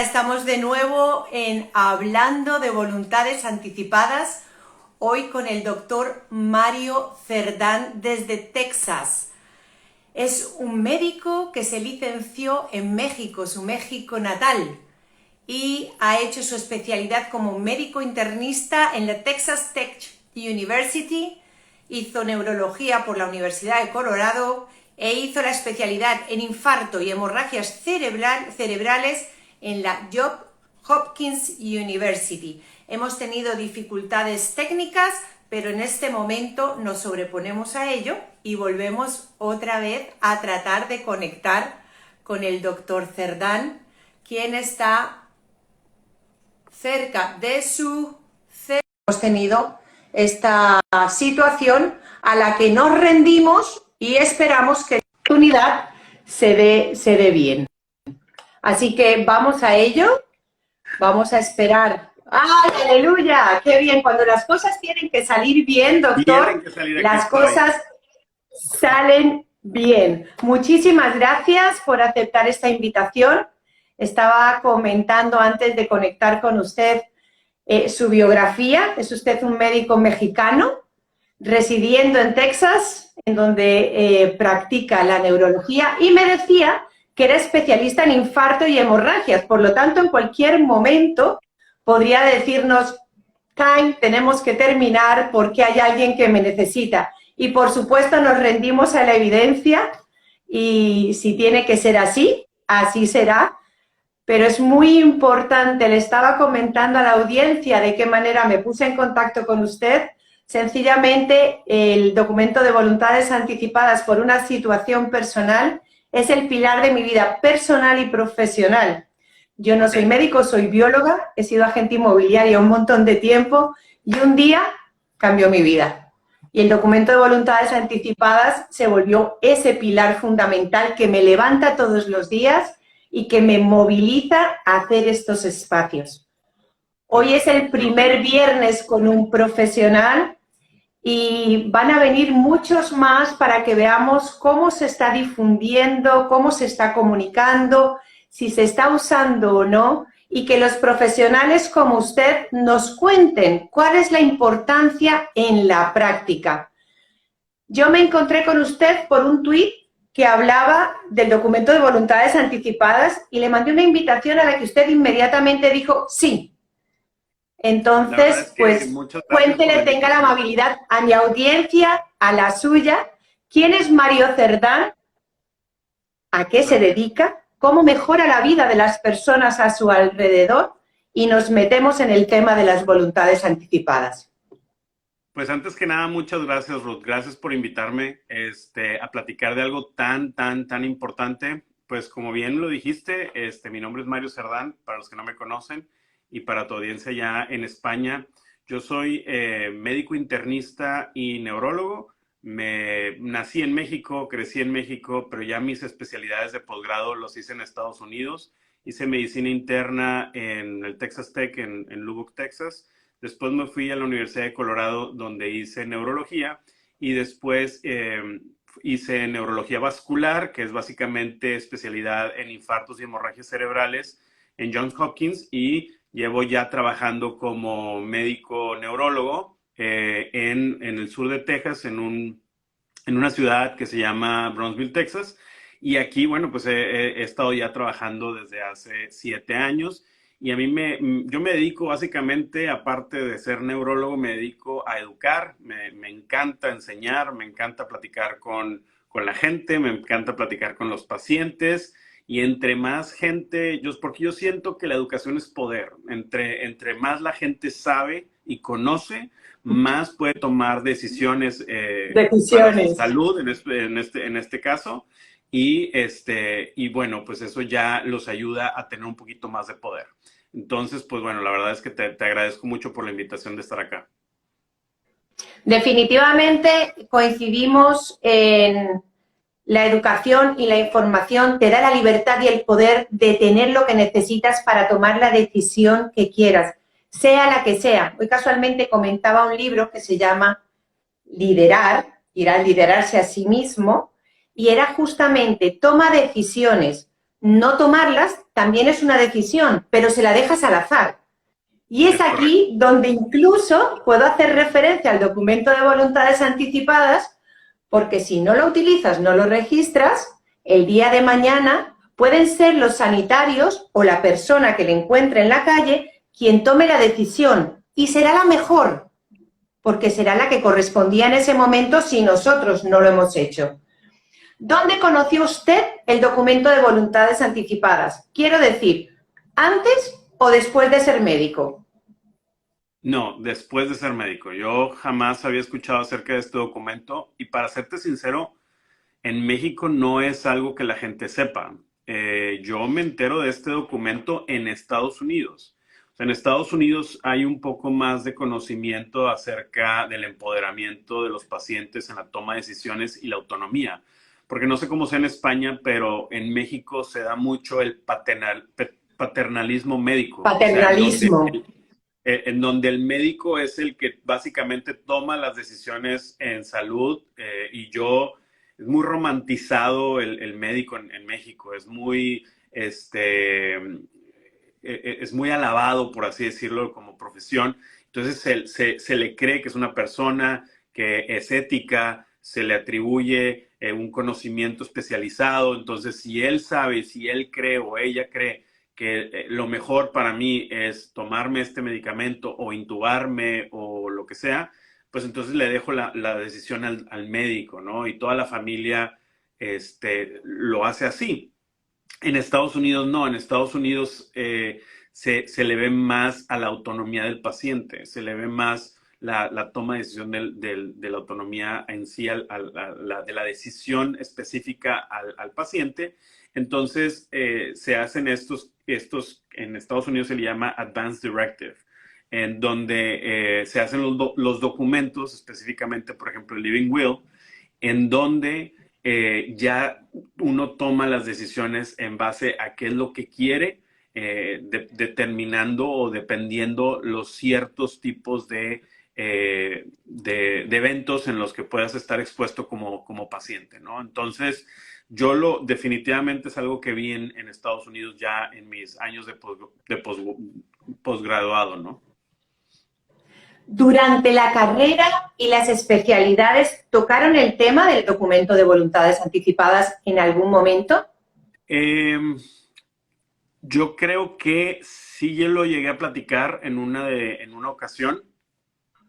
Estamos de nuevo en Hablando de Voluntades Anticipadas, hoy con el doctor Mario Cerdán desde Texas. Es un médico que se licenció en México, su México natal, y ha hecho su especialidad como médico internista en la Texas Tech University, hizo neurología por la Universidad de Colorado e hizo la especialidad en infarto y hemorragias cerebrales en la Johns Hopkins University. Hemos tenido dificultades técnicas, pero en este momento nos sobreponemos a ello y volvemos otra vez a tratar de conectar con el doctor Cerdán, quien está cerca de su cerebro. Hemos tenido esta situación a la que nos rendimos y esperamos que la oportunidad se dé bien. Así que vamos a ello, vamos a esperar. ¡Ay, aleluya! ¡Qué bien! Cuando las cosas tienen que salir bien, doctor, las cosas salen bien. Muchísimas gracias por aceptar esta invitación. Estaba comentando antes de conectar con usted su biografía. Es usted un médico mexicano residiendo en Texas, en donde practica la neurología, y me decía que era especialista en infarto y hemorragias. Por lo tanto, en cualquier momento podría decirnos, Kai, tenemos que terminar porque hay alguien que me necesita. Y por supuesto nos rendimos a la evidencia y si tiene que ser así, así será. Pero es muy importante, le estaba comentando a la audiencia de qué manera me puse en contacto con usted. Sencillamente, el documento de voluntades anticipadas por una situación personal es el pilar de mi vida personal y profesional. Yo no soy médico, soy bióloga, he sido agente inmobiliaria un montón de tiempo y un día cambió mi vida. Y el documento de voluntades anticipadas se volvió ese pilar fundamental que me levanta todos los días y que me moviliza a hacer estos espacios. Hoy es el primer viernes con un profesional y van a venir muchos más para que veamos cómo se está difundiendo, cómo se está comunicando, si se está usando o no, y que los profesionales como usted nos cuenten cuál es la importancia en la práctica. Yo me encontré con usted por un tuit que hablaba del documento de voluntades anticipadas y le mandé una invitación a la que usted inmediatamente dijo sí. Entonces, pues, cuéntele, tenga la amabilidad a mi audiencia, a la suya. ¿Quién es Mario Cerdán? ¿A qué se dedica? ¿Cómo mejora la vida de las personas a su alrededor? Y nos metemos en el tema de las voluntades anticipadas. Pues antes que nada, muchas gracias, Ruth. Gracias por invitarme a platicar de algo tan importante. Pues como bien lo dijiste, mi nombre es Mario Cerdán, para los que no me conocen, y para tu audiencia ya en España. Yo soy médico internista y neurólogo. Nací en México, crecí en México, pero ya mis especialidades de posgrado los hice en Estados Unidos. Hice medicina interna en el Texas Tech, en Lubbock, Texas. Después me fui a la Universidad de Colorado, donde hice neurología, y después hice neurología vascular, que es básicamente especialidad en infartos y hemorragias cerebrales en Johns Hopkins, y llevo ya trabajando como médico neurólogo en el sur de Texas, en una ciudad que se llama Brownsville, Texas. Y aquí, bueno, pues he estado ya trabajando desde hace 7 años. Y a mí yo me dedico básicamente, aparte de ser neurólogo, me dedico a educar. Me encanta enseñar, me encanta platicar con la gente, me encanta platicar con los pacientes. Y entre más gente, porque yo siento que la educación es poder. Entre más la gente sabe y conoce, más puede tomar decisiones para su salud, en este caso. Y bueno, pues eso ya los ayuda a tener un poquito más de poder. Entonces, pues bueno, la verdad es que te agradezco mucho por la invitación de estar acá. Definitivamente coincidimos en la educación y la información te da la libertad y el poder de tener lo que necesitas para tomar la decisión que quieras, sea la que sea. Hoy casualmente comentaba un libro que se llama Liderar, ir a liderarse a sí mismo, y era justamente toma decisiones, no tomarlas también es una decisión, pero se la dejas al azar. Y es aquí donde incluso puedo hacer referencia al documento de voluntades anticipadas, porque si no lo utilizas, no lo registras, el día de mañana pueden ser los sanitarios o la persona que le encuentre en la calle quien tome la decisión y será la mejor, porque será la que correspondía en ese momento si nosotros no lo hemos hecho. ¿Dónde conoció usted el documento de voluntades anticipadas? Quiero decir, ¿antes o después de ser médico? No, después de ser médico. Yo jamás había escuchado acerca de este documento y para serte sincero, en México no es algo que la gente sepa. Yo me entero de este documento en Estados Unidos. O sea, en Estados Unidos hay un poco más de conocimiento acerca del empoderamiento de los pacientes en la toma de decisiones y la autonomía. Porque no sé cómo sea en España, pero en México se da mucho el paternalismo médico. Paternalismo. O sea, en donde el médico es el que básicamente toma las decisiones en salud es muy romantizado el médico en México, es muy alabado, por así decirlo, como profesión. Entonces se le cree que es una persona que es ética, se le atribuye un conocimiento especializado. Entonces, si él sabe, si él cree o ella cree que lo mejor para mí es tomarme este medicamento o intubarme o lo que sea, pues entonces le dejo la decisión al médico, ¿no? Y toda la familia lo hace así. En Estados Unidos no, en Estados Unidos se le ve más a la autonomía del paciente, se le ve más la toma de decisión de la autonomía en sí, de la decisión específica al paciente. Entonces se hacen en Estados Unidos se le llama Advance Directive, en donde se hacen los documentos, específicamente, por ejemplo, el Living Will, en donde ya uno toma las decisiones en base a qué es lo que quiere, determinando o dependiendo los ciertos tipos de eventos en los que puedas estar expuesto como paciente, ¿no? Entonces, definitivamente es algo que vi en Estados Unidos ya en mis años de posgraduado, ¿no? Durante la carrera y las especialidades, ¿tocaron el tema del documento de voluntades anticipadas en algún momento? Yo creo que sí, yo lo llegué a platicar en una ocasión,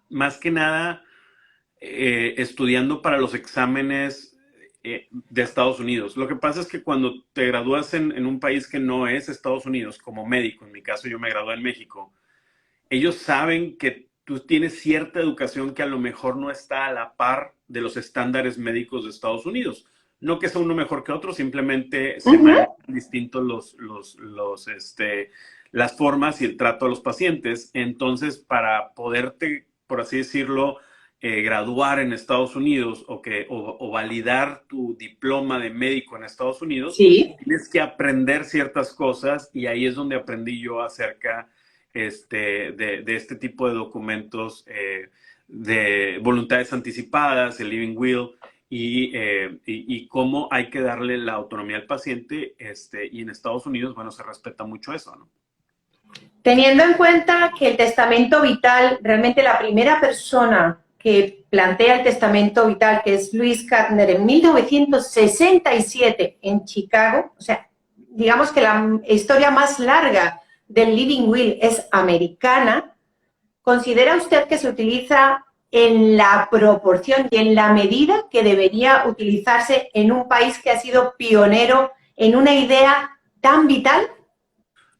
más que nada estudiando para los exámenes de Estados Unidos. Lo que pasa es que cuando te gradúas en un país que no es Estados Unidos, como médico, en mi caso yo me gradué en México, ellos saben que tú tienes cierta educación que a lo mejor no está a la par de los estándares médicos de Estados Unidos. No que sea uno mejor que otro, simplemente se manejan distintos las formas y el trato a los pacientes. Entonces, para poderte, por así decirlo, graduar en Estados Unidos o validar tu diploma de médico en Estados Unidos, sí, tienes que aprender ciertas cosas y ahí es donde aprendí yo acerca de este tipo de documentos de voluntades anticipadas, el Living Will y cómo hay que darle la autonomía al paciente y en Estados Unidos, bueno, se respeta mucho eso, ¿no? Teniendo en cuenta que el testamento vital, realmente la primera persona que plantea el testamento vital, que es Louis Gardner en 1967 en Chicago, o sea, digamos que la historia más larga del Living Will es americana, ¿considera usted que se utiliza en la proporción y en la medida que debería utilizarse en un país que ha sido pionero en una idea tan vital?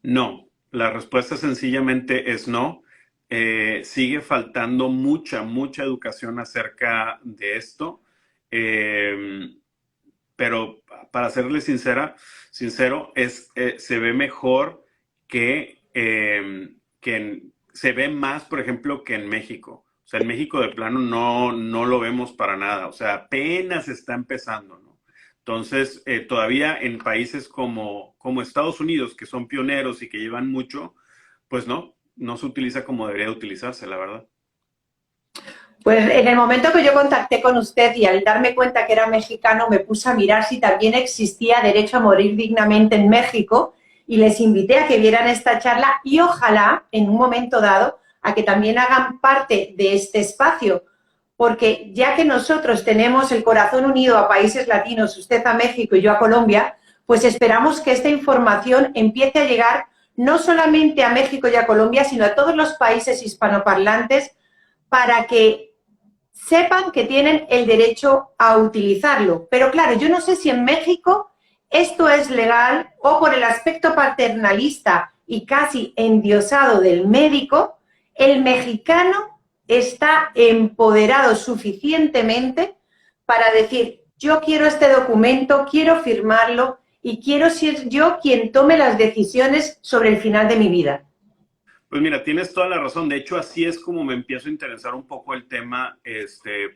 No, la respuesta sencillamente es no. Sigue faltando mucha educación acerca de esto. Pero para serle sincero, se ve mejor se ve más, por ejemplo, que en México. O sea, en México de plano no lo vemos para nada. O sea, apenas está empezando, ¿no? Entonces, todavía en países como Estados Unidos, que son pioneros y que llevan mucho, pues no se utiliza como debería utilizarse, la verdad. Pues en el momento que yo contacté con usted y al darme cuenta que era mexicano, me puse a mirar si también existía derecho a morir dignamente en México y les invité a que vieran esta charla y ojalá, en un momento dado, a que también hagan parte de este espacio, porque ya que nosotros tenemos el corazón unido a países latinos, usted a México y yo a Colombia, pues esperamos que esta información empiece a llegar no solamente a México y a Colombia, sino a todos los países hispanoparlantes para que sepan que tienen el derecho a utilizarlo. Pero claro, yo no sé si en México esto es legal o por el aspecto paternalista y casi endiosado del médico, el mexicano está empoderado suficientemente para decir, yo quiero este documento, quiero firmarlo y quiero ser yo quien tome las decisiones sobre el final de mi vida. Pues mira, tienes toda la razón. De hecho, así es como me empiezo a interesar un poco el tema,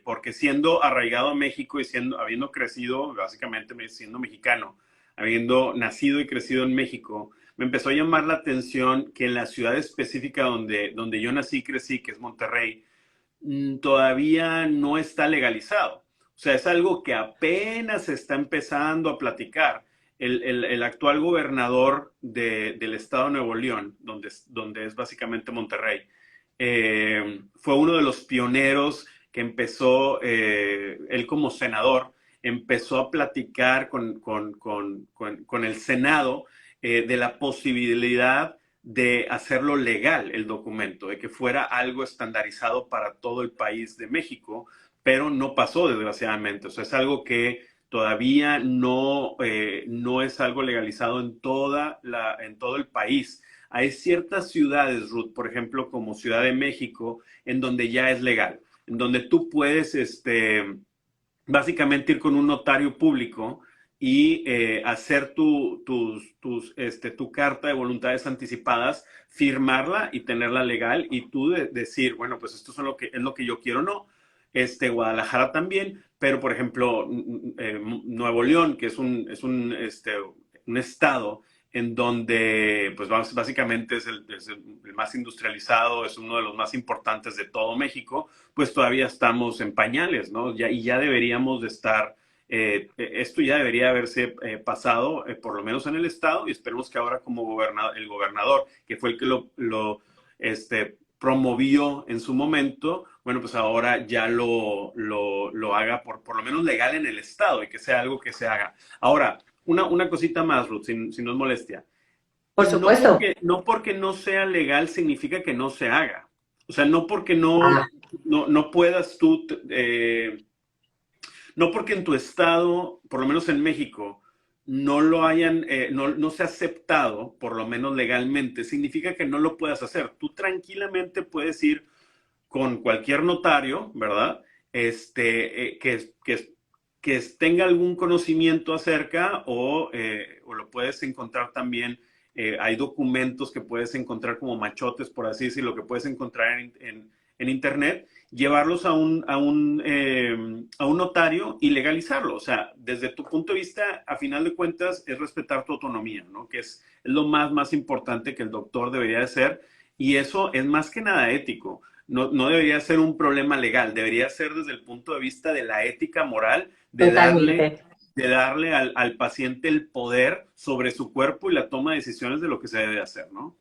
porque siendo arraigado a México y habiendo crecido, básicamente siendo mexicano, habiendo nacido y crecido en México, me empezó a llamar la atención que en la ciudad específica donde yo nací y crecí, que es Monterrey, todavía no está legalizado. O sea, es algo que apenas se está empezando a platicar. El actual gobernador del estado de Nuevo León, donde es básicamente Monterrey, fue uno de los pioneros que empezó, él como senador, empezó a platicar con el Senado de la posibilidad de hacerlo legal el documento, de que fuera algo estandarizado para todo el país de México, pero no pasó desgraciadamente. O sea, es algo que todavía no es algo legalizado en todo el país. Hay ciertas ciudades, Ruth, por ejemplo, como Ciudad de México, en donde ya es legal, en donde tú puedes básicamente ir con un notario público y hacer tu carta de voluntades anticipadas, firmarla y tenerla legal y tú decir, bueno, pues esto es lo que yo quiero, no. Guadalajara también, pero por ejemplo, Nuevo León, que un estado en donde pues básicamente es el más industrializado, es uno de los más importantes de todo México, pues todavía estamos en pañales, ¿no? Y ya deberíamos de estar, esto ya debería haberse pasado, por lo menos en el estado, y esperemos que ahora como el gobernador, que fue el que promovió en su momento, bueno, pues ahora ya lo haga por lo menos legal en el estado y que sea algo que se haga. Ahora, una cosita más, Ruth, si no es molestia. Por supuesto. No porque no sea legal significa que no se haga. O sea, no porque no puedas tú, no porque en tu estado, por lo menos en México, no lo hayan, no se ha aceptado, por lo menos legalmente, significa que no lo puedas hacer. Tú tranquilamente puedes ir con cualquier notario, ¿verdad? Que tenga algún conocimiento acerca o lo puedes encontrar también. Hay documentos que puedes encontrar como machotes, por así decirlo, que puedes encontrar en internet, llevarlos a un notario y legalizarlo. O sea, desde tu punto de vista, a final de cuentas, es respetar tu autonomía, ¿no? Que es lo más importante que el doctor debería de ser. Y eso es más que nada ético. No debería ser un problema legal, debería ser desde el punto de vista de la ética moral, Totalmente. de darle al paciente el poder sobre su cuerpo y la toma de decisiones de lo que se debe hacer, ¿no?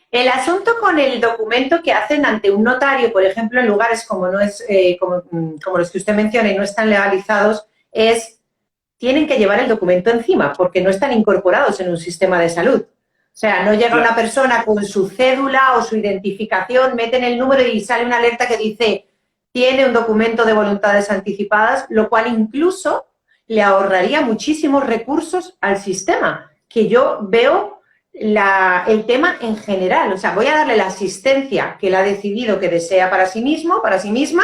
El asunto con el documento que hacen ante un notario, por ejemplo, en lugares como, no es, como los que usted menciona y no están legalizados, es tienen que llevar el documento encima porque no están incorporados en un sistema de salud. O sea, no llega una persona con su cédula o su identificación, meten el número y sale una alerta que dice tiene un documento de voluntades anticipadas, lo cual incluso le ahorraría muchísimos recursos al sistema, que yo veo el tema en general. O sea, voy a darle la asistencia que él ha decidido que desea para sí mismo, para sí misma,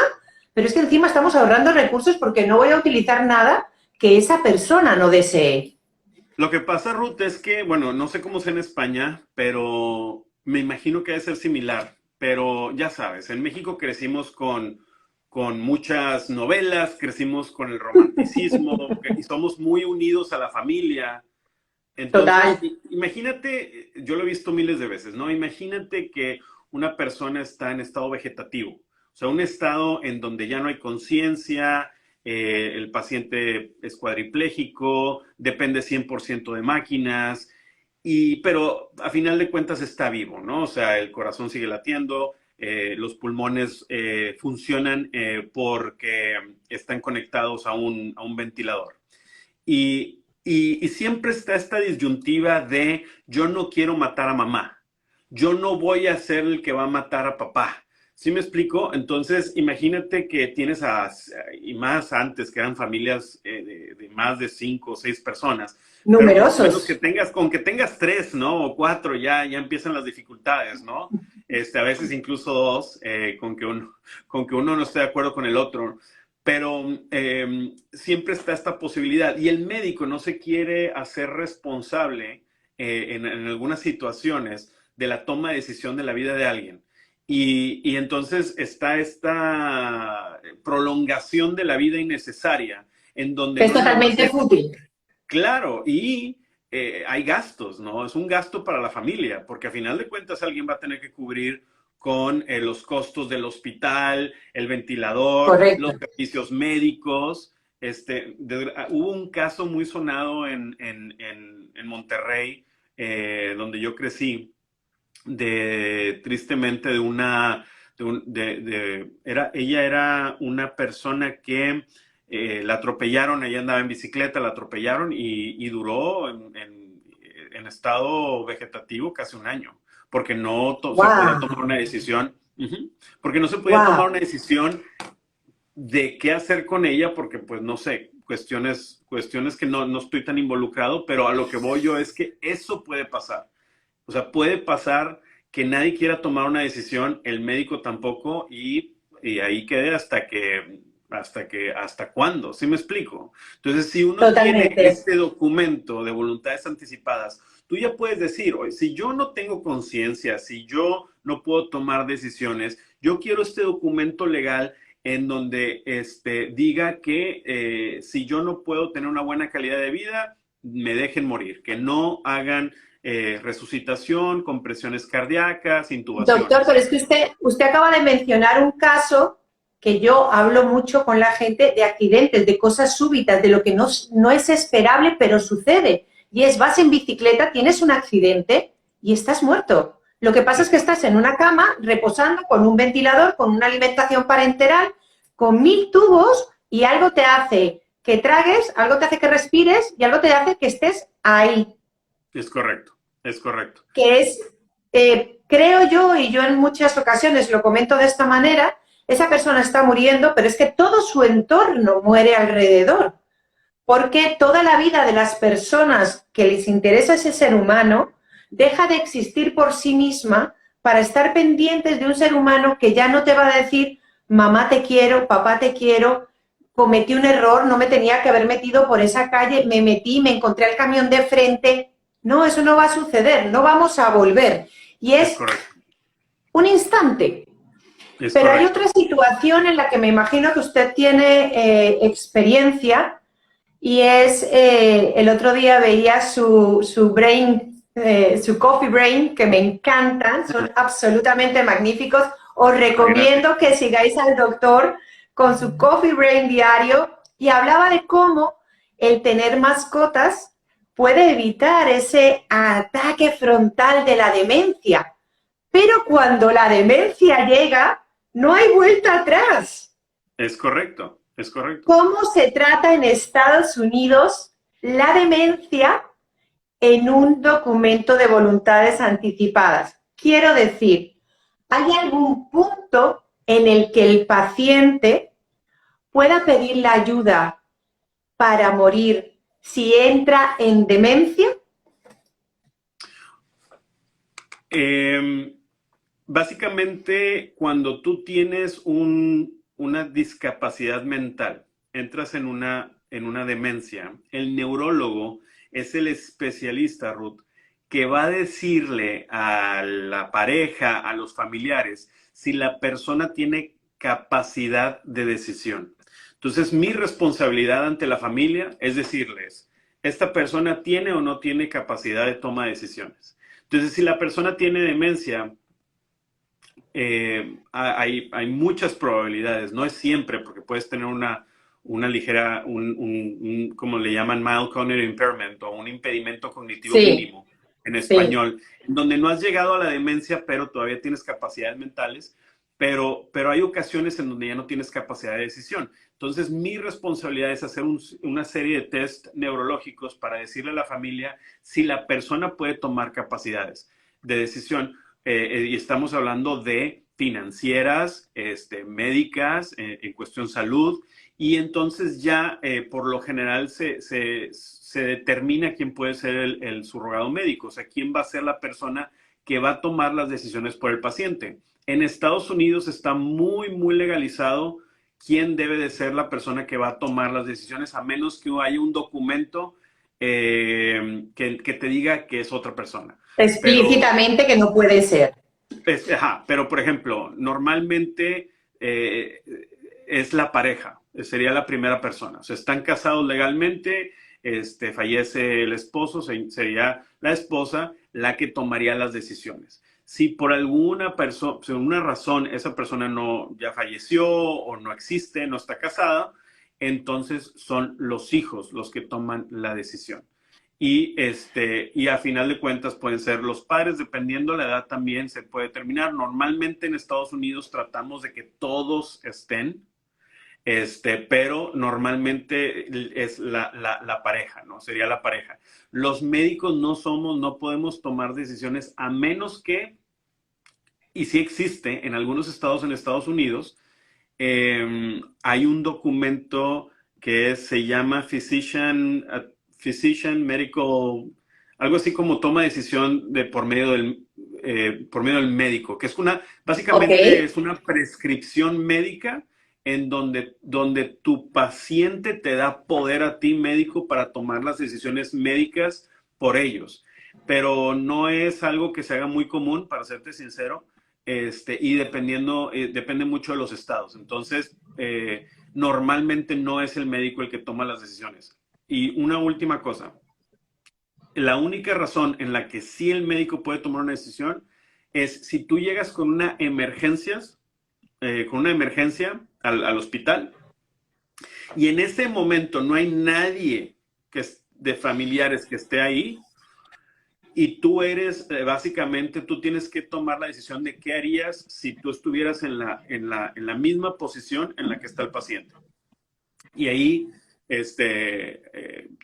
pero es que encima estamos ahorrando recursos porque no voy a utilizar nada que esa persona no desee. Lo que pasa, Ruth, es que, bueno, no sé cómo sea en España, pero me imagino que debe ser similar. Pero ya sabes, en México crecimos con muchas novelas, crecimos con el romanticismo y somos muy unidos a la familia. Entonces, Total. imagínate, yo lo he visto miles de veces, ¿no? Imagínate que una persona está en estado vegetativo. O sea, un estado en donde ya no hay conciencia, el paciente es cuadripléjico, depende 100% de máquinas, pero a final de cuentas está vivo, ¿no? O sea, el corazón sigue latiendo, los pulmones funcionan porque están conectados a un ventilador. Y siempre está esta disyuntiva de yo no quiero matar a mamá, yo no voy a ser el que va a matar a papá. ¿Sí me explico? Entonces, imagínate que tienes y más antes, que eran familias de más de 5 o 6 personas. Pero por lo menos con que tengas 3, ¿no? O 4, ya empiezan las dificultades, ¿no? A veces incluso 2, con que uno no esté de acuerdo con el otro. Pero siempre está esta posibilidad. Y el médico no se quiere hacer responsable en algunas situaciones de la toma de decisión de la vida de alguien. Y entonces está esta prolongación de la vida innecesaria, en donde... Es totalmente fútil. Claro, y hay gastos, ¿no? Es un gasto para la familia, porque a final de cuentas alguien va a tener que cubrir con los costos del hospital, el ventilador, correcto, los servicios médicos. Hubo un caso muy sonado en Monterrey, donde yo crecí, tristemente ella era una persona que la atropellaron, ella andaba en bicicleta, la atropellaron y duró en estado vegetativo casi un año, porque no se podía tomar una decisión, porque no se podía tomar una decisión de qué hacer con ella, porque pues no sé, cuestiones que no estoy tan involucrado, pero a lo que voy yo es que eso puede pasar. O sea, puede pasar que nadie quiera tomar una decisión, el médico tampoco, y ahí quede hasta cuándo, ¿sí me explico? Entonces, si uno tiene este documento de voluntades anticipadas, tú ya puedes decir, oye, si yo no tengo conciencia, si yo no puedo tomar decisiones, yo quiero este documento legal en donde diga que si yo no puedo tener una buena calidad de vida, me dejen morir, que no hagan resucitación, compresiones cardíacas, intubaciones. Doctor, pero es que usted acaba de mencionar un caso que yo hablo mucho con la gente de accidentes, de cosas súbitas, de lo que no es esperable, pero sucede. Y vas en bicicleta, tienes un accidente y estás muerto. Lo que pasa es que estás en una cama, reposando, con un ventilador, con una alimentación parenteral, con 1000 tubos, y algo te hace que tragues, algo te hace que respires y algo te hace que estés ahí. Es correcto, es correcto. Que es, creo yo, y yo en muchas ocasiones lo comento de esta manera, esa persona está muriendo, pero es que todo su entorno muere alrededor. Porque toda la vida de las personas que les interesa ese ser humano deja de existir por sí misma para estar pendientes de un ser humano que ya no te va a decir, mamá te quiero, papá te quiero, cometí un error, no me tenía que haber metido por esa calle, me metí, me encontré el camión de frente. No, eso no va a suceder, no vamos a volver. Y es un instante. Pero hay otra situación en la que me imagino que usted tiene experiencia, y es, el otro día veía su Coffee Brain, que me encantan, son absolutamente magníficos. Os recomiendo que sigáis al doctor con su Coffee Brain diario, y hablaba de cómo el tener mascotas puede evitar ese ataque frontal de la demencia. Pero cuando la demencia llega, no hay vuelta atrás. Es correcto, es correcto. ¿Cómo se trata en Estados Unidos la demencia en un documento de voluntades anticipadas? Quiero decir, ¿hay algún punto en el que el paciente pueda pedir la ayuda para morir si entra en demencia? Básicamente, cuando tú tienes una discapacidad mental, entras en una demencia, el neurólogo es el especialista, Ruth, que va a decirle a la pareja, a los familiares, si la persona tiene capacidad de decisión. Entonces, mi responsabilidad ante la familia es decirles, ¿esta persona tiene o no tiene capacidad de toma de decisiones? Entonces, si la persona tiene demencia, hay muchas probabilidades, no es siempre, porque puedes tener una ligera, como le llaman, mild cognitive impairment o un impedimento cognitivo Sí, mínimo en sí. español, en donde no has llegado a la demencia, pero todavía tienes capacidades mentales, pero hay ocasiones en donde ya no tienes capacidad de decisión. Entonces, mi responsabilidad es hacer una serie de test neurológicos para decirle a la familia si la persona puede tomar capacidades de decisión. Y estamos hablando de financieras, médicas, en cuestión salud, y entonces ya por lo general se determina quién puede ser el surrogado médico, o sea, quién va a ser la persona que va a tomar las decisiones por el paciente. En Estados Unidos está muy, muy legalizado quién debe de ser la persona que va a tomar las decisiones, a menos que haya un documento que te diga que es otra persona. Pero Explícitamente que no puede ser. pero, por ejemplo, normalmente eh, es la pareja, sería la primera persona. O sea, están casados legalmente, fallece el esposo, sería la esposa la que tomaría las decisiones. Si por alguna una razón esa persona no ya falleció o no existe, no está casada, entonces son los hijos los que toman la decisión. Y a final de cuentas pueden ser los padres, dependiendo la edad también se puede determinar. Normalmente en Estados Unidos tratamos de que todos estén, pero normalmente es la pareja, ¿no? Sería la pareja. Los médicos no podemos tomar decisiones a menos que, y sí existe en algunos estados en Estados Unidos, hay un documento que se llama Physician Medical, algo así como toma decisión por medio del médico, que es Ok. básicamente es una prescripción médica en donde tu paciente te da poder a ti médico para tomar las decisiones médicas por ellos. Pero no es algo que se haga muy común, para serte sincero, y depende mucho de los estados. Entonces, normalmente no es el médico el que toma las decisiones. Y una última cosa, la única razón en la que sí el médico puede tomar una decisión es si tú llegas con una emergencia al hospital y en ese momento no hay nadie de familiares que esté ahí, y tú básicamente, tú tienes que tomar la decisión de qué harías si tú estuvieras en la misma posición en la que está el paciente. Y ahí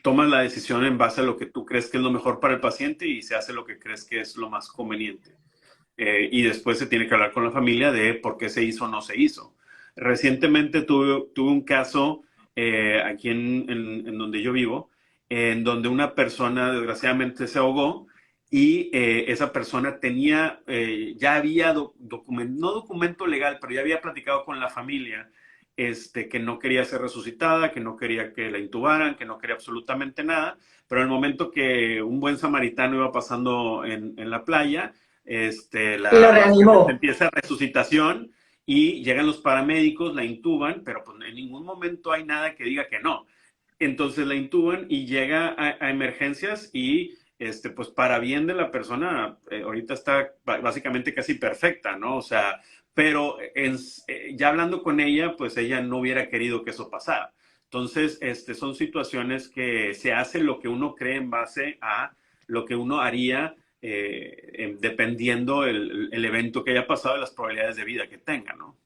tomas la decisión en base a lo que tú crees que es lo mejor para el paciente y se hace lo que crees que es lo más conveniente. Y después se tiene que hablar con la familia de por qué se hizo o no se hizo. Recientemente tuve un caso aquí en donde yo vivo, en donde una persona desgraciadamente se ahogó y esa persona ya había no documento legal, pero ya había platicado con la familia que no quería ser resucitada, que no quería que la intubaran, que no quería absolutamente nada, pero en el momento que un buen samaritano iba pasando en la playa, Lo básicamente reanimó. empieza resucitación y llegan los paramédicos, la intuban, pero pues en ningún momento hay nada que diga que no. Entonces la intuban y llega a emergencias y pues para bien de la persona, ahorita está básicamente casi perfecta, ¿no? O sea, pero ya hablando con ella, pues ella no hubiera querido que eso pasara. Entonces, son situaciones que se hace lo que uno cree en base a lo que uno haría dependiendo el evento que haya pasado y las probabilidades de vida que tenga, ¿no?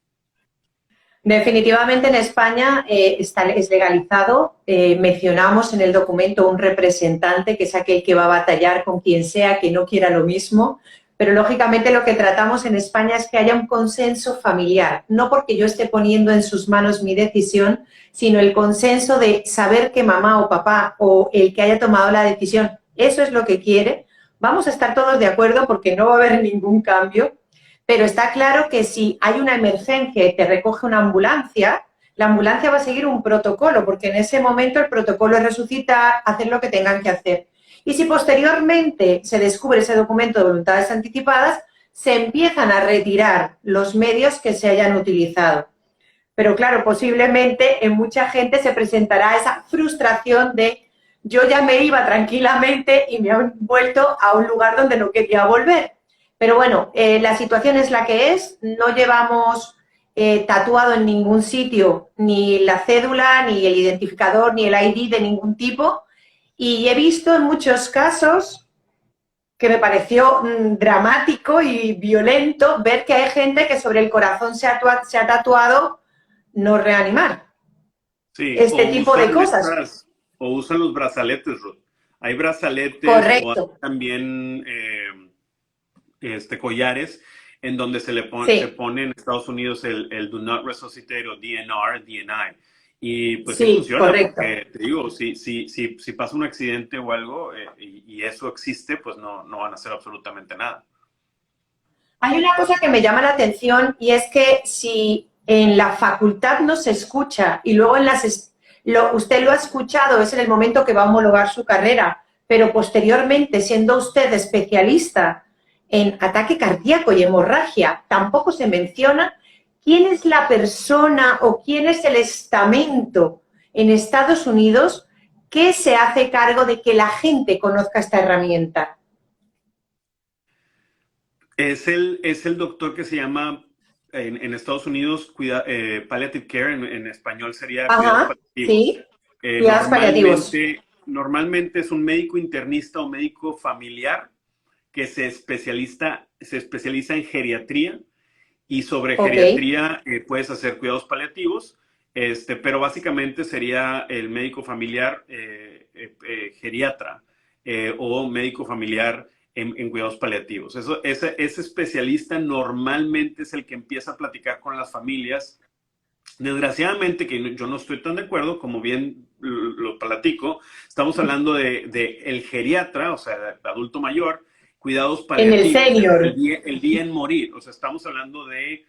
Definitivamente en España es legalizado. Mencionamos en el documento un representante, que es aquel que va a batallar con quien sea que no quiera lo mismo, pero lógicamente lo que tratamos en España es que haya un consenso familiar, no porque yo esté poniendo en sus manos mi decisión, sino el consenso de saber que mamá o papá o el que haya tomado la decisión, eso es lo que quiere. Vamos a estar todos de acuerdo porque no va a haber ningún cambio. Pero está claro que si hay una emergencia y te recoge una ambulancia, la ambulancia va a seguir un protocolo, porque en ese momento el protocolo es resucitar, hacer lo que tengan que hacer. Y si posteriormente se descubre ese documento de voluntades anticipadas, se empiezan a retirar los medios que se hayan utilizado. Pero claro, posiblemente en mucha gente se presentará esa frustración de yo ya me iba tranquilamente y me han vuelto a un lugar donde no quería volver. Pero bueno, la situación es la que es, no llevamos tatuado en ningún sitio ni la cédula, ni el identificador, ni el ID de ningún tipo, y he visto en muchos casos que me pareció dramático y violento ver que hay gente que sobre el corazón se ha tatuado no reanimar. Sí, Este tipo de cosas. o usan los brazaletes, Ruth. Hay brazaletes o hay Correcto. también collares en donde se Sí, pone en Estados Unidos el Do Not Resuscitate o DNR, DNI. Y pues sí sí, funciona, correcto. porque te digo, si pasa un accidente o algo y eso existe, pues no van a hacer absolutamente nada. Hay una cosa que me llama la atención y es que si en la facultad no se escucha y luego en usted lo ha escuchado, es en el momento que va a homologar su carrera, pero posteriormente, siendo usted especialista en ataque cardíaco y hemorragia, tampoco se menciona quién es la persona o quién es el estamento en Estados Unidos que se hace cargo de que la gente conozca esta herramienta. Es el doctor que se llama en Estados Unidos palliative care, en español sería cuidados Ajá, paliativos. sí, cuidados paliativos. Normalmente es un médico internista o médico familiar que se especializa en geriatría y sobre Ok. geriatría puedes hacer cuidados paliativos, pero básicamente sería el médico familiar geriatra o médico familiar en cuidados paliativos. Ese especialista normalmente es el que empieza a platicar con las familias. Desgraciadamente, que yo no estoy tan de acuerdo, como bien lo platico, estamos hablando de el geriatra, o sea, de adulto mayor, cuidados En el paliativos, senior. el día en morir, o sea, estamos hablando de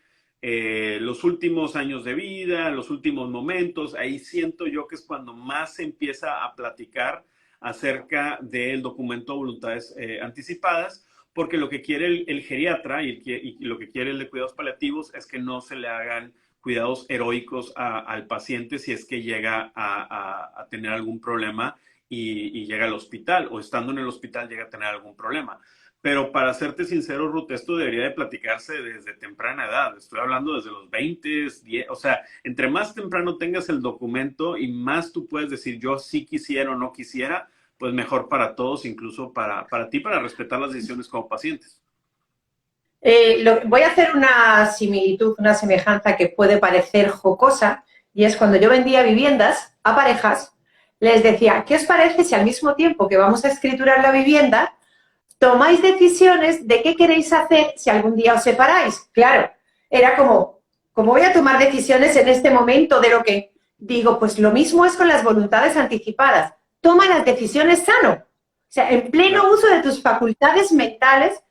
los últimos años de vida, los últimos momentos, ahí siento yo que es cuando más se empieza a platicar acerca del documento de voluntades anticipadas, porque lo que quiere el geriatra y lo que quiere el de cuidados paliativos es que no se le hagan cuidados heroicos al paciente si es que llega a tener algún problema y llega al hospital, o estando en el hospital llega a tener algún problema. Pero para serte sincero, Ruth, esto debería de platicarse desde temprana edad. Estoy hablando desde los 20, 10, o sea, entre más temprano tengas el documento y más tú puedes decir yo sí quisiera o no quisiera, pues mejor para todos, incluso para ti, para respetar las decisiones como pacientes. Voy a hacer una similitud, una semejanza que puede parecer jocosa, y es cuando yo vendía viviendas a parejas, les decía, ¿qué os parece si al mismo tiempo que vamos a escriturar la vivienda, tomáis decisiones de qué queréis hacer si algún día os separáis? Claro, era como, ¿cómo voy a tomar decisiones en este momento de lo que digo? Pues lo mismo es con las voluntades anticipadas. Toma las decisiones sano, o sea, en pleno uso de tus facultades mentales.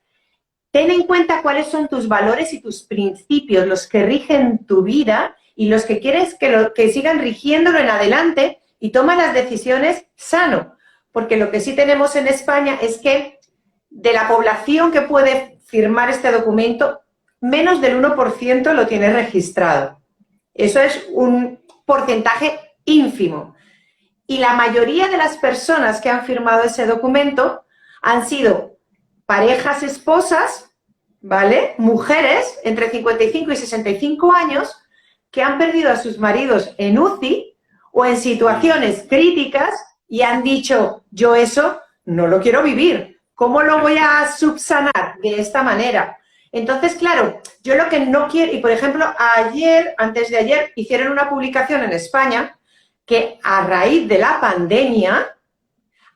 Ten en cuenta cuáles son tus valores y tus principios, los que rigen tu vida y los que quieres que sigan rigiéndolo en adelante, y toma las decisiones sano. Porque lo que sí tenemos en España es que de la población que puede firmar este documento, menos del 1% lo tiene registrado. Eso es un porcentaje ínfimo. Y la mayoría de las personas que han firmado ese documento han sido parejas esposas, ¿vale? Mujeres entre 55 y 65 años que han perdido a sus maridos en UCI o en situaciones críticas y han dicho, yo eso no lo quiero vivir. ¿Cómo lo voy a subsanar de esta manera? Entonces, claro, yo lo que no quiero, y por ejemplo, antes de ayer, hicieron una publicación en España que a raíz de la pandemia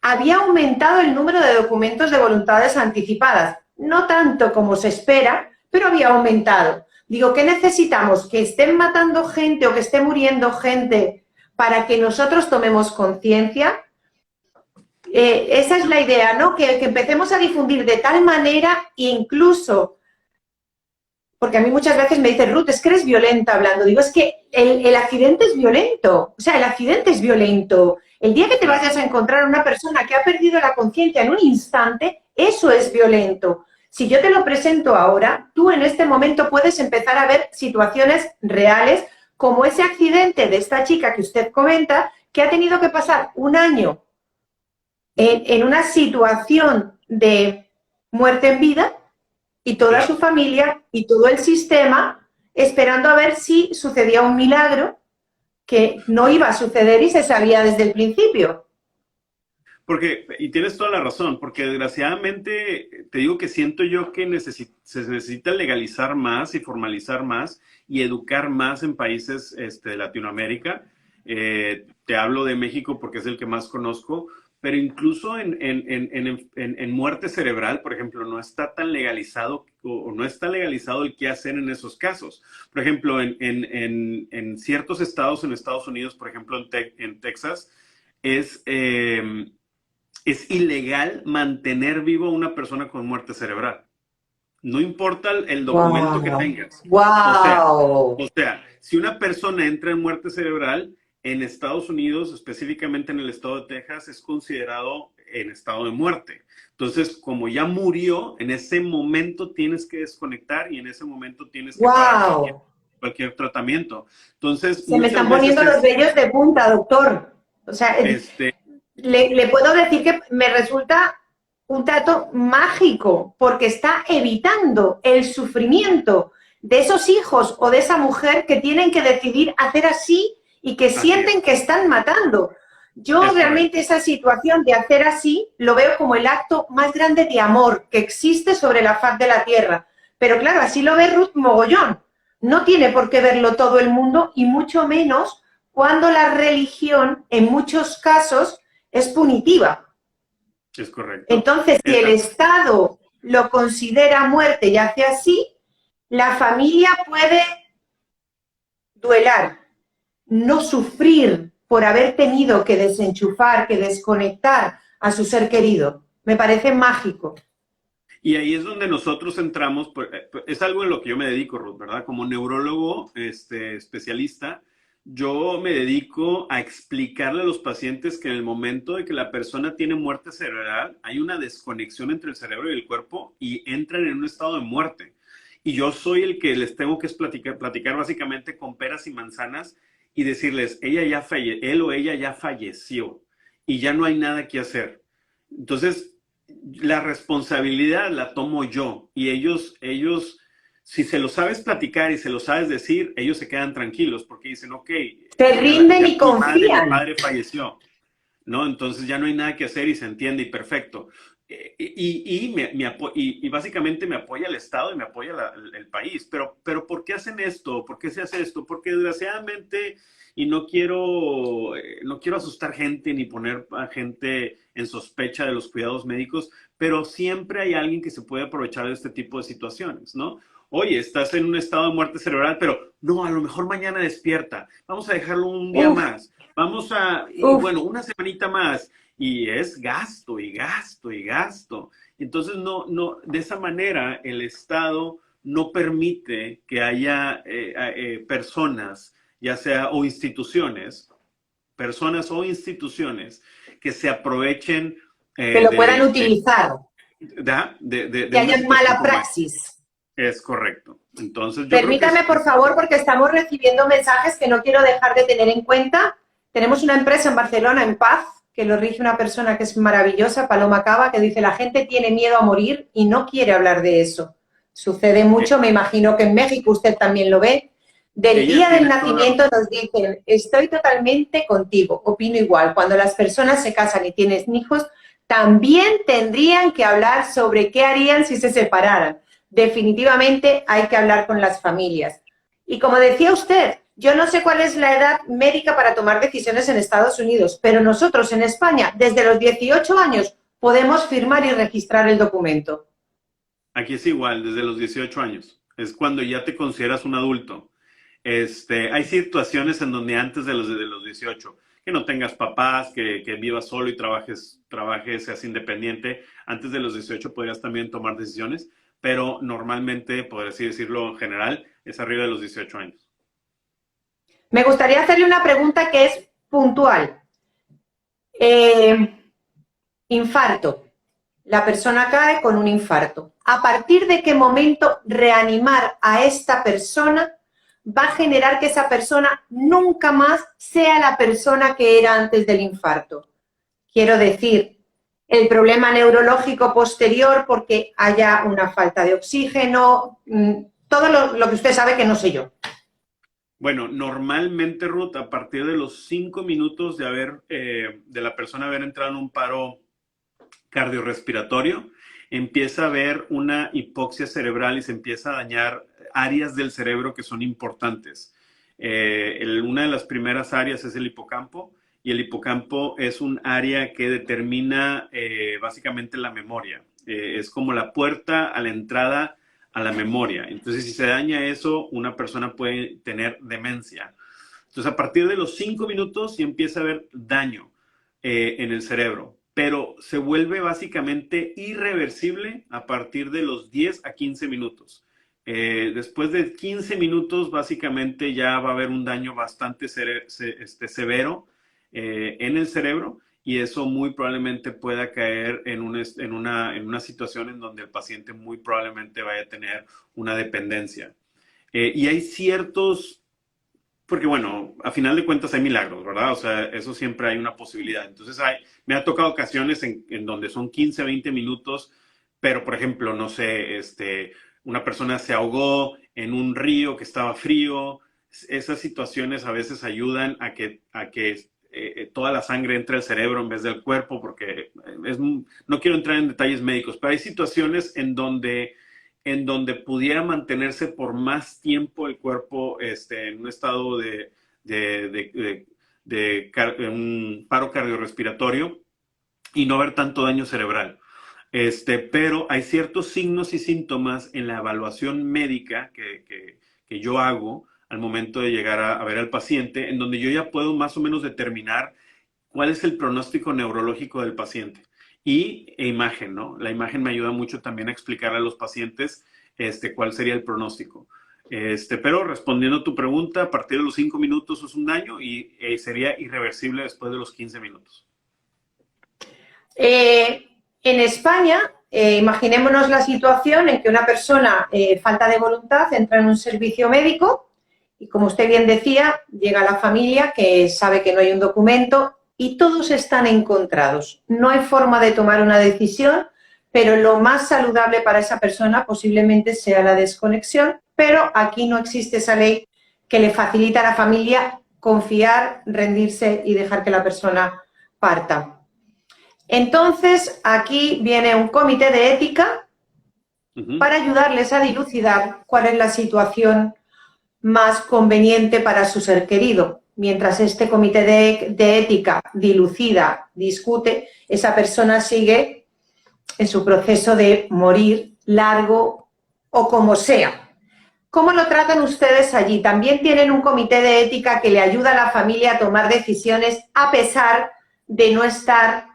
había aumentado el número de documentos de voluntades anticipadas. No tanto como se espera, pero había aumentado. Digo, ¿qué necesitamos? ¿Que estén matando gente o que esté muriendo gente para que nosotros tomemos conciencia? Esa es la idea, ¿no? Que empecemos a difundir de tal manera, incluso, porque a mí muchas veces me dicen, Ruth, es que eres violenta hablando. Digo, es que el accidente es violento. O sea, el accidente es violento. El día que te vayas a encontrar una persona que ha perdido la conciencia en un instante, eso es violento. Si yo te lo presento ahora, tú en este momento puedes empezar a ver situaciones reales, como ese accidente de esta chica que usted comenta, que ha tenido que pasar un año en una situación de muerte en vida y toda Claro. su familia y todo el sistema esperando a ver si sucedía un milagro que no iba a suceder y se sabía desde el principio. Porque, y tienes toda la razón, porque desgraciadamente te digo que siento yo que se necesita legalizar más y formalizar más y educar más en países de Latinoamérica. Te hablo de México porque es el que más conozco, pero incluso en muerte cerebral, por ejemplo, no está tan legalizado o no está legalizado el qué hacer en esos casos. Por ejemplo, en ciertos estados en Estados Unidos, por ejemplo, en Texas, es... es ilegal mantener vivo a una persona con muerte cerebral. No importa el documento que ¡Wow! tengas. O sea, ¡Wow! si una persona entra en muerte cerebral, en Estados Unidos, específicamente en el estado de Texas, es considerado en estado de muerte. Entonces, como ya murió, en ese momento tienes que desconectar y en ese momento tienes que parar ¡Wow! cualquier tratamiento. Entonces, Se me muchas están veces poniendo los vellos de punta, doctor. O sea, este, le puedo decir que me resulta un trato mágico porque está evitando el sufrimiento de esos hijos o de esa mujer que tienen que decidir hacer así y que sienten que están matando. Yo es correcto. realmente esa situación de hacer así lo veo como el acto más grande de amor que existe sobre la faz de la tierra. Pero claro, así lo ve Ruth mogollón. No tiene por qué verlo todo el mundo y mucho menos cuando la religión, en muchos casos, es punitiva. Es correcto. Entonces, si el Estado lo considera muerte y hace así, la familia puede duelar, no sufrir por haber tenido que desenchufar, que desconectar a su ser querido. Me parece mágico. Y ahí es donde nosotros entramos, es algo en lo que yo me dedico, Ruth, ¿verdad? Como neurólogo especialista, yo me dedico a explicarle a los pacientes que en el momento de que la persona tiene muerte cerebral, hay una desconexión entre el cerebro y el cuerpo y entran en un estado de muerte. Y yo soy el que les tengo que platicar básicamente con peras y manzanas y decirles, él o ella ya falleció y ya no hay nada que hacer. Entonces, la responsabilidad la tomo yo y ellos, si se lo sabes platicar y se lo sabes decir, ellos se quedan tranquilos porque dicen, ok, Se rinden ya y mi madre, mi confían. padre falleció, ¿no? Entonces ya no hay nada que hacer y se entiende y perfecto. Y básicamente me apoya el Estado y me apoya el país. Pero ¿por qué hacen esto? ¿Por qué se hace esto? Porque desgraciadamente, y no quiero asustar gente ni poner a gente en sospecha de los cuidados médicos, pero siempre hay alguien que se puede aprovechar de este tipo de situaciones, ¿no? Oye, estás en un estado de muerte cerebral, pero no, a lo mejor mañana despierta. Vamos a dejarlo un día Uf, más. Y uf. bueno, una semanita más. Y es gasto y gasto y gasto. Entonces, de esa manera el Estado no permite que haya personas, ya sea personas o instituciones que se aprovechen Que lo puedan utilizar, de que una haya situación mala como esta. praxis. Es correcto. Entonces, yo creo que Permítame, por favor, porque estamos recibiendo mensajes que no quiero dejar de tener en cuenta. Tenemos una empresa en Barcelona, En Paz, que lo rige una persona que es maravillosa, Paloma Cava, que dice, la gente tiene miedo a morir y no quiere hablar de eso. Sucede mucho, me imagino que en México usted también lo ve. Del ella día del tiene toda la nacimiento razón. nos dicen, estoy totalmente contigo, opino igual. Cuando las personas se casan y tienen hijos, también tendrían que hablar sobre qué harían si se separaran. Definitivamente hay que hablar con las familias. Y como decía usted, yo no sé cuál es la edad médica para tomar decisiones en Estados Unidos, pero nosotros en España, desde los 18 años, podemos firmar y registrar el documento. Aquí es igual, desde los 18 años. Es cuando ya te consideras un adulto. Hay situaciones en donde antes de los 18, que no tengas papás, que vivas solo y trabajes, seas independiente. Antes de los 18 podrías también tomar decisiones, pero normalmente, por así decirlo en general, es arriba de los 18 años. Me gustaría hacerle una pregunta que es puntual. Infarto. La persona cae con un infarto. ¿A partir de qué momento reanimar a esta persona va a generar que esa persona nunca más sea la persona que era antes del infarto? Quiero decir, el problema neurológico posterior porque haya una falta de oxígeno, todo lo que usted sabe que no sé yo. Bueno, normalmente, Ruth, a partir de los 5 minutos de la persona haber entrado en un paro cardiorrespiratorio, empieza a haber una hipoxia cerebral y se empieza a dañar áreas del cerebro que son importantes. Una de las primeras áreas es el hipocampo, y el hipocampo es un área que determina básicamente la memoria. Es como la puerta a la entrada a la memoria. Entonces, si se daña eso, una persona puede tener demencia. Entonces, a partir de los 5 minutos ya empieza a haber daño en el cerebro, pero se vuelve básicamente irreversible a partir de los 10 a 15 minutos. Después de 15 minutos, básicamente ya va a haber un daño bastante severo en el cerebro, y eso muy probablemente pueda caer en una situación en donde el paciente muy probablemente vaya a tener una dependencia. Y hay ciertos, porque bueno, a final de cuentas hay milagros, ¿verdad? O sea, eso siempre hay una posibilidad. Entonces me ha tocado ocasiones en donde son 15, 20 minutos, pero por ejemplo, no sé, una persona se ahogó en un río que estaba frío. Esas situaciones a veces ayudan a que toda la sangre entre al cerebro en vez del cuerpo, porque no quiero entrar en detalles médicos, pero hay situaciones en donde pudiera mantenerse por más tiempo el cuerpo en un estado de un paro cardiorrespiratorio y no haber tanto daño cerebral. Pero hay ciertos signos y síntomas en la evaluación médica que yo hago al momento de llegar a ver al paciente, en donde yo ya puedo más o menos determinar cuál es el pronóstico neurológico del paciente. Y imagen, ¿no? La imagen me ayuda mucho también a explicar a los pacientes cuál sería el pronóstico. Pero respondiendo a tu pregunta, a partir de los 5 minutos es un daño y sería irreversible después de los 15 minutos. En España, imaginémonos la situación en que una persona, falta de voluntad, entra en un servicio médico y, como usted bien decía, llega la familia que sabe que no hay un documento y todos están encontrados. No hay forma de tomar una decisión, pero lo más saludable para esa persona posiblemente sea la desconexión, pero aquí no existe esa ley que le facilita a la familia confiar, rendirse y dejar que la persona parta. Entonces, aquí viene un comité de ética para ayudarles a dilucidar cuál es la situación más conveniente para su ser querido. Mientras este comité de ética dilucida, discute, esa persona sigue en su proceso de morir largo o como sea. ¿Cómo lo tratan ustedes allí? ¿También tienen un comité de ética que le ayuda a la familia a tomar decisiones a pesar de no estar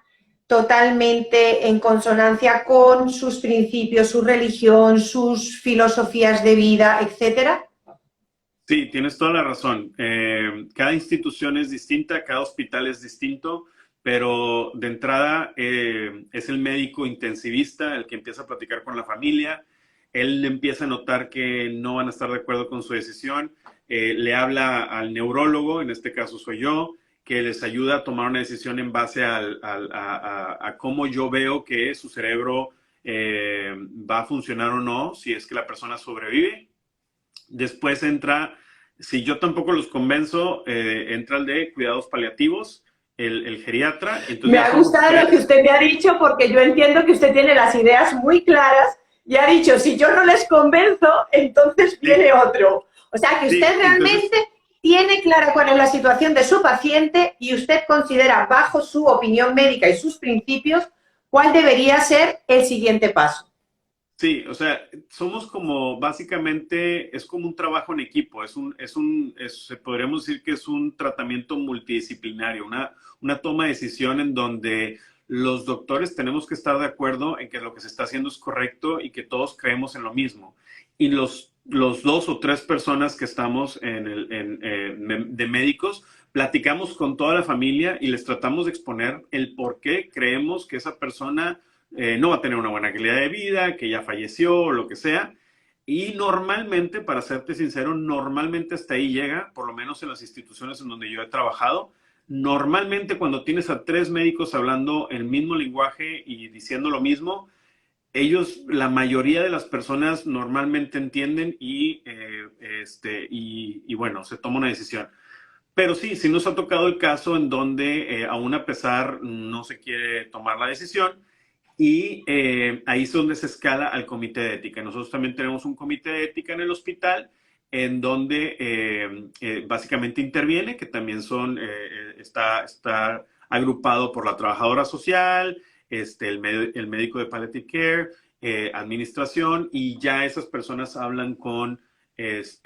totalmente en consonancia con sus principios, su religión, sus filosofías de vida, etcétera? Sí, tienes toda la razón. Cada institución es distinta, cada hospital es distinto, pero de entrada es el médico intensivista el que empieza a platicar con la familia. Él empieza a notar que no van a estar de acuerdo con su decisión. Le habla al neurólogo, en este caso soy yo, que les ayuda a tomar una decisión en base a cómo yo veo que su cerebro va a funcionar o no, si es que la persona sobrevive. Después entra, si yo tampoco los convenzo, entra el de cuidados paliativos, el geriatra. Entonces me ha gustado lo que usted me ha dicho, porque yo entiendo que usted tiene las ideas muy claras y ha dicho, si yo no les convenzo, entonces viene otro. O sea, que usted realmente tiene clara cuál es la situación de su paciente y usted considera, bajo su opinión médica y sus principios, cuál debería ser el siguiente paso. Sí, o sea, somos como, básicamente, es como un trabajo en equipo, podríamos decir que es un tratamiento multidisciplinario, una toma de decisión en donde los doctores tenemos que estar de acuerdo en que lo que se está haciendo es correcto y que todos creemos en lo mismo. Y los 2 o 3 personas que estamos de médicos, platicamos con toda la familia y les tratamos de exponer el por qué creemos que esa persona no va a tener una buena calidad de vida, que ya falleció o lo que sea. Y normalmente, para serte sincero, normalmente hasta ahí llega, por lo menos en las instituciones en donde yo he trabajado, Normalmente cuando tienes a tres médicos hablando el mismo lenguaje y diciendo lo mismo, ellos, la mayoría de las personas normalmente entienden y bueno, se toma una decisión. Pero sí, sí nos ha tocado el caso en donde aún a pesar no se quiere tomar la decisión y ahí es donde se escala al comité de ética. Nosotros también tenemos un comité de ética en el hospital en donde básicamente interviene, que también está agrupado por la trabajadora social, el médico de palliative care, administración, y ya esas personas hablan con los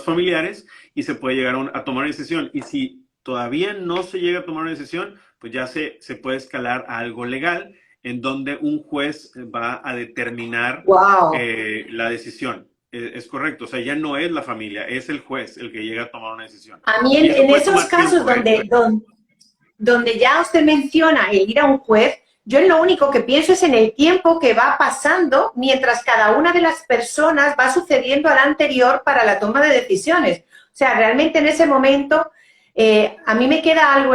familiares y se puede llegar a tomar una decisión. Y si todavía no se llega a tomar una decisión, pues ya se puede escalar a algo legal en donde un juez va a determinar Wow. la decisión. Es correcto, o sea, ya no es la familia, es el juez el que llega a tomar una decisión. A mí Y eso en puede esos tomar casos tiempo, ¿eh? donde ya usted menciona el ir a un juez, yo lo único que pienso es en el tiempo que va pasando mientras cada una de las personas va sucediendo a la anterior para la toma de decisiones. O sea, realmente en ese momento a mí me queda algo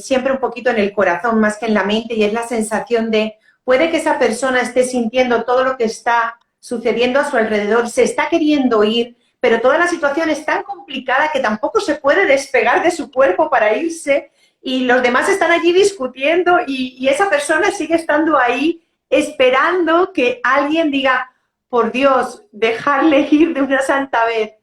siempre un poquito en el corazón más que en la mente, y es la sensación de, puede que esa persona esté sintiendo todo lo que está sucediendo a su alrededor, se está queriendo ir, pero toda la situación es tan complicada que tampoco se puede despegar de su cuerpo para irse, y los demás están allí discutiendo y esa persona sigue estando ahí esperando que alguien diga, por Dios, dejarle ir de una santa vez.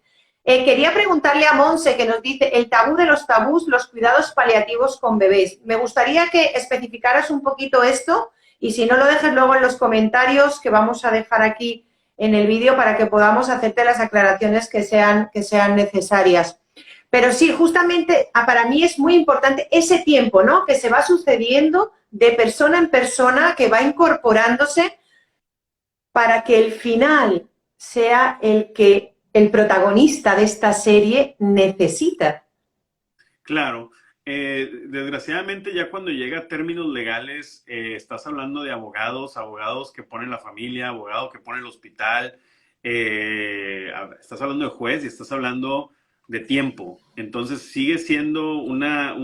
Quería preguntarle a Monse, que nos dice el tabú de los tabús, los cuidados paliativos con bebés. Me gustaría que especificaras un poquito esto, y si no, lo dejes luego en los comentarios que vamos a dejar aquí en el vídeo para que podamos hacerte las aclaraciones que sean necesarias. Pero sí, justamente para mí es muy importante ese tiempo, ¿no?, que se va sucediendo de persona en persona, que va incorporándose para que el final sea el que el protagonista de esta serie necesita. Claro. Desgraciadamente ya cuando llega a términos legales, estás hablando de abogados que ponen la familia, abogado que pone el hospital, estás hablando de juez y estás hablando de tiempo. Entonces sigue siendo una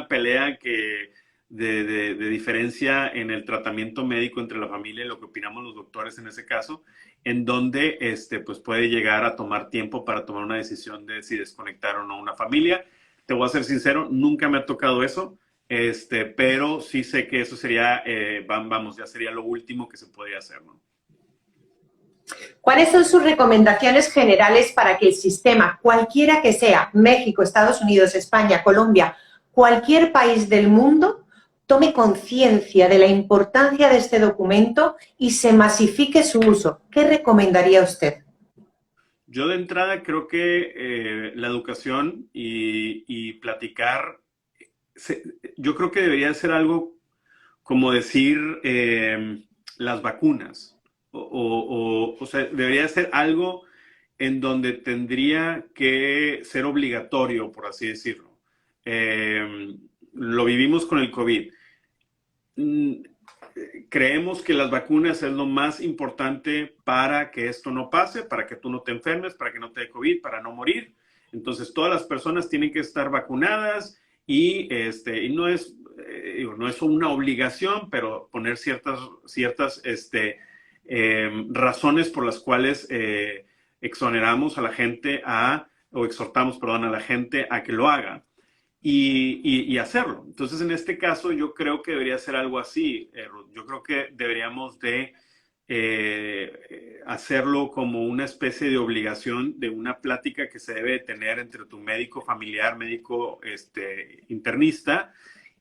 pelea de diferencia en el tratamiento médico entre la familia y lo que opinamos los doctores en ese caso, en donde pues puede llegar a tomar tiempo para tomar una decisión de si desconectar o no una familia. Te voy a ser sincero, nunca me ha tocado eso, pero sí sé que eso sería, ya sería lo último que se podría hacer, ¿no? ¿Cuáles son sus recomendaciones generales para que el sistema, cualquiera que sea, México, Estados Unidos, España, Colombia, cualquier país del mundo, tome conciencia de la importancia de este documento y se masifique su uso? ¿Qué recomendaría usted? Yo de entrada creo que la educación y platicar, yo creo que debería ser algo como decir las vacunas. O sea, debería ser algo en donde tendría que ser obligatorio, por así decirlo. Lo vivimos con el COVID. Creemos que las vacunas es lo más importante para que esto no pase, para que tú no te enfermes, para que no te dé COVID, para no morir. Entonces, todas las personas tienen que estar vacunadas y no es una obligación, pero poner ciertas razones por las cuales exoneramos a la gente o exhortamos, perdón, a la gente a que lo haga. Y hacerlo. Entonces, en este caso, yo creo que debería ser algo así, Ruth. Yo creo que deberíamos de hacerlo como una especie de obligación de una plática que se debe tener entre tu médico familiar, médico internista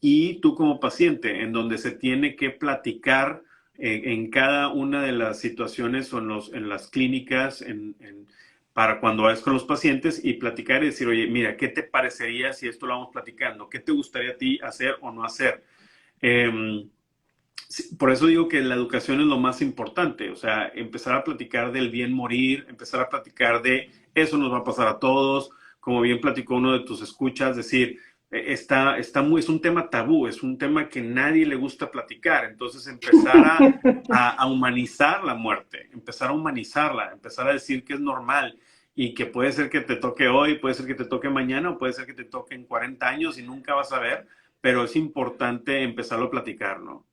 y tú como paciente, en donde se tiene que platicar en cada una de las situaciones o en las clínicas, para cuando vas con los pacientes y platicar y decir, oye, mira, ¿qué te parecería si esto lo vamos platicando? ¿Qué te gustaría a ti hacer o no hacer? Por eso digo que la educación es lo más importante, o sea, empezar a platicar del bien morir, empezar a platicar de eso nos va a pasar a todos, como bien platicó uno de tus escuchas, decir, es un tema tabú, es un tema que nadie le gusta platicar, entonces empezar a humanizar la muerte, empezar a humanizarla, empezar a decir que es normal y que puede ser que te toque hoy, puede ser que te toque mañana, o puede ser que te toque en 40 años y nunca vas a ver, pero es importante empezarlo a platicar, ¿no?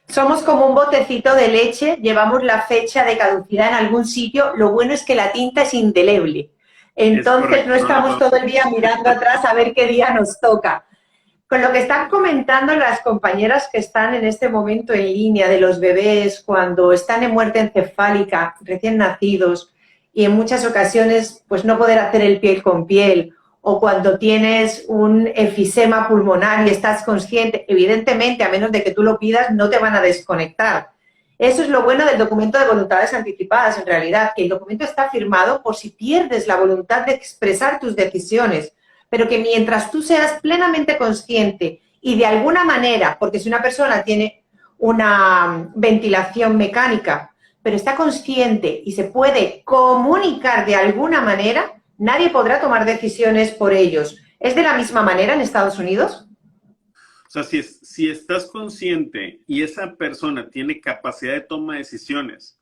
Somos como un botecito de leche, llevamos la fecha de caducidad en algún sitio, lo bueno es que la tinta es indeleble. Es Entonces no correcto, no la estamos podemos todo el quitar. día mirando atrás a ver qué día nos toca. Con lo que están comentando las compañeras que están en este momento en línea de los bebés cuando están en muerte encefálica, recién nacidos, y en muchas ocasiones pues no poder hacer el piel con piel, o cuando tienes un efisema pulmonar y estás consciente, evidentemente, a menos de que tú lo pidas, no te van a desconectar. Eso es lo bueno del documento de voluntades anticipadas, en realidad, que el documento está firmado por si pierdes la voluntad de expresar tus decisiones, pero que mientras tú seas plenamente consciente y de alguna manera, porque si una persona tiene una ventilación mecánica, pero está consciente y se puede comunicar de alguna manera, nadie podrá tomar decisiones por ellos. ¿Es de la misma manera en Estados Unidos? O sea, si estás consciente y esa persona tiene capacidad de toma de decisiones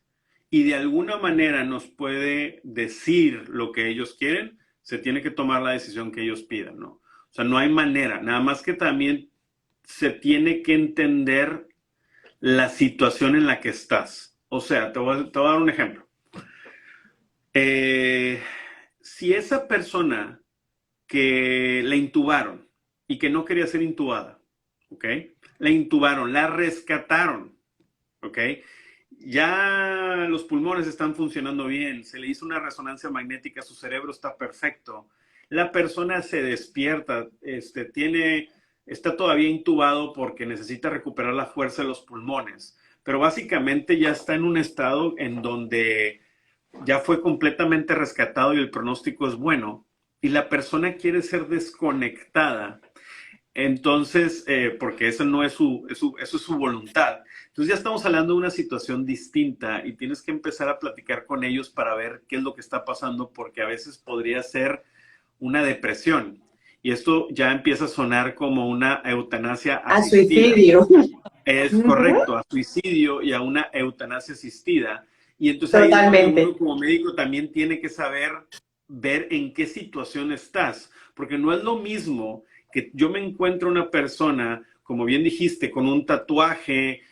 y de alguna manera nos puede decir lo que ellos quieren, se tiene que tomar la decisión que ellos pidan, ¿no? O sea, no hay manera, nada más que también se tiene que entender la situación en la que estás. O sea, te voy a dar un ejemplo. Eh, si esa persona que la intubaron y que no quería ser intubada, ¿ok? La intubaron, la rescataron, ¿ok? Ya los pulmones están funcionando bien, se le hizo una resonancia magnética, su cerebro está perfecto, la persona se despierta, está todavía intubado porque necesita recuperar la fuerza de los pulmones, pero básicamente ya está en un estado en donde ya fue completamente rescatado y el pronóstico es bueno, y la persona quiere ser desconectada, entonces, porque esa no es eso es su voluntad. Entonces ya estamos hablando de una situación distinta y tienes que empezar a platicar con ellos para ver qué es lo que está pasando, porque a veces podría ser una depresión. Y esto ya empieza a sonar como una eutanasia A asistida. suicidio. Es correcto, a suicidio y a una eutanasia asistida. Y entonces ahí es donde Totalmente. uno como médico también tiene que saber ver en qué situación estás, porque no es lo mismo que yo me encuentro una persona, como bien dijiste, con un tatuaje,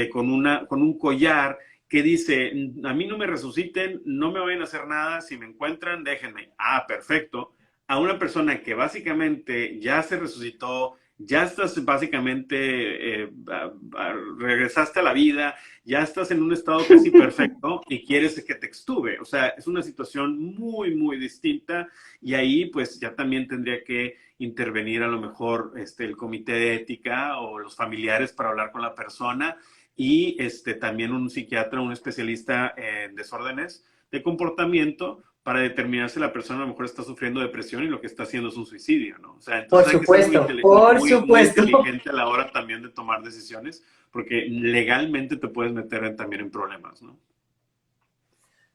con un collar, que dice, a mí no me resuciten, no me vayan a hacer nada, si me encuentran, déjenme. Ah, perfecto. A una persona que básicamente ya se resucitó, ya estás básicamente, regresaste a la vida, ya estás en un estado casi perfecto y quieres que te extube. O sea, es una situación muy, muy distinta y ahí pues ya también tendría que intervenir a lo mejor el comité de ética o los familiares para hablar con la persona y también un psiquiatra, un especialista en desórdenes de comportamiento para determinar si la persona a lo mejor está sufriendo depresión y lo que está haciendo es un suicidio, ¿no? O sea, Por entonces hay que ser supuesto, por muy supuesto. inteligente a la hora también de tomar decisiones, porque legalmente te puedes meter también en problemas, ¿no?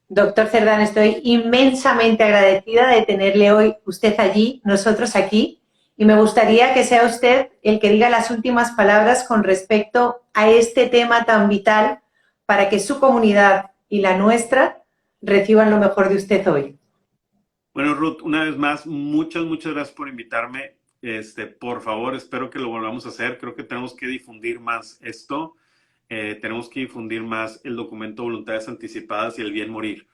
Doctor Cerdán, estoy inmensamente agradecida de tenerle hoy usted allí, nosotros aquí, y me gustaría que sea usted el que diga las últimas palabras con respecto a este tema tan vital para que su comunidad y la nuestra reciban lo mejor de usted hoy. Bueno, Ruth, una vez más, muchas gracias por invitarme. Por favor, espero que lo volvamos a hacer. Creo que tenemos que difundir más esto. Tenemos que difundir más el documento de voluntades anticipadas y el bien morir.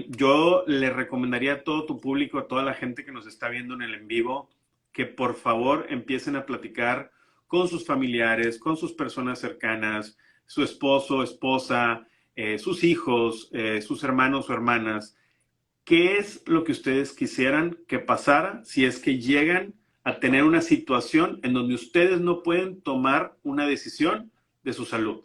Yo le recomendaría a todo tu público, a toda la gente que nos está viendo en el en vivo, que por favor empiecen a platicar con sus familiares, con sus personas cercanas, su esposo, esposa, sus hijos, sus hermanos o hermanas. ¿Qué es lo que ustedes quisieran que pasara si es que llegan a tener una situación en donde ustedes no pueden tomar una decisión de su salud?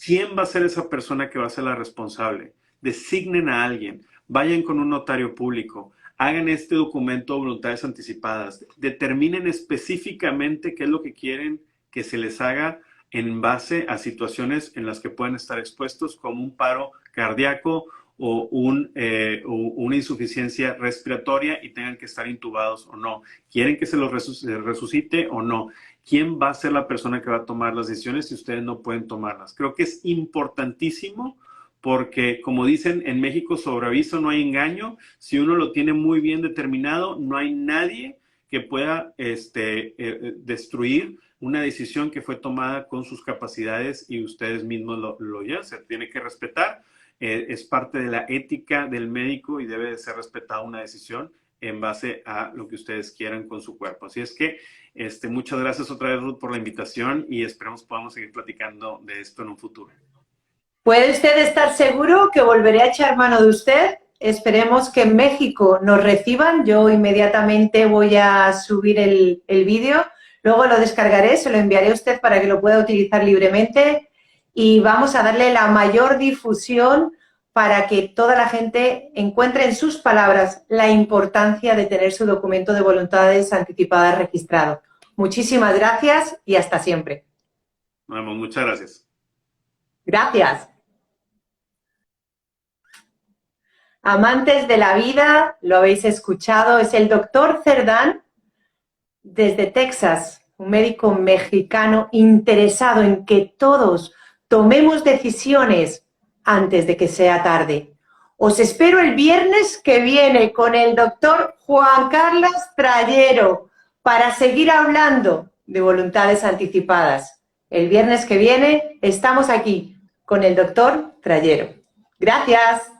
¿Quién va a ser esa persona que va a ser la responsable? Designen a alguien, vayan con un notario público, hagan este documento de voluntades anticipadas, determinen específicamente qué es lo que quieren que se les haga en base a situaciones en las que pueden estar expuestos, como un paro cardíaco o una insuficiencia respiratoria y tengan que estar intubados o no. ¿Quieren que se los resucite o no? ¿Quién va a ser la persona que va a tomar las decisiones si ustedes no pueden tomarlas? Creo que es importantísimo porque como dicen en México, sobre aviso no hay engaño. Si uno lo tiene muy bien determinado, no hay nadie que pueda destruir una decisión que fue tomada con sus capacidades y ustedes mismos lo ya se tiene que respetar. Es parte de la ética del médico y debe de ser respetada una decisión en base a lo que ustedes quieran con su cuerpo. Así es que muchas gracias otra vez, Ruth, por la invitación y esperemos podamos seguir platicando de esto en un futuro. ¿Puede usted estar seguro que volveré a echar mano de usted? Esperemos que en México nos reciban. Yo inmediatamente voy a subir el vídeo, luego lo descargaré, se lo enviaré a usted para que lo pueda utilizar libremente y vamos a darle la mayor difusión para que toda la gente encuentre en sus palabras la importancia de tener su documento de voluntades anticipadas registrado. Muchísimas gracias y hasta siempre. Vamos, muchas gracias. Gracias. Amantes de la vida, lo habéis escuchado, es el doctor Cerdán desde Texas, un médico mexicano interesado en que todos tomemos decisiones antes de que sea tarde. Os espero el viernes que viene con el doctor Juan Carlos Trayero para seguir hablando de voluntades anticipadas. El viernes que viene estamos aquí con el doctor Trayero. Gracias.